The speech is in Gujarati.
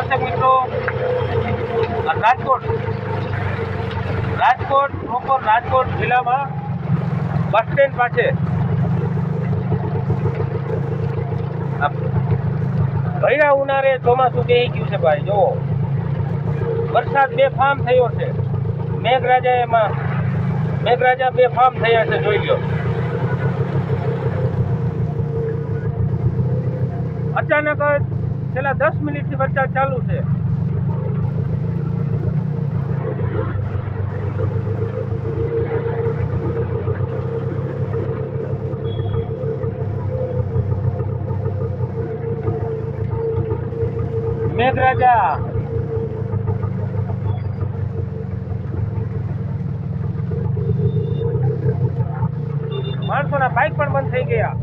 દર્શક મિત્રો, રાજકોટ પ્રોપર રાજકોટ જિલ્લામાં બસ સ્ટેન્ડ પાસે ભૈરા ઉનાળે ચોમાસું બેહી ગયું છે ભાઈ. જુઓ, વરસાદ બેફામ થયો છે. મેઘરાજા બેફામ થયા છે, જોઈ લો. અચાનક જ છેલ્લા 10 મિનિટથી વરસાદ ચાલુ છે. મેઘરાજા માણસોના બાઇક પણ બંધ થઈ ગયા.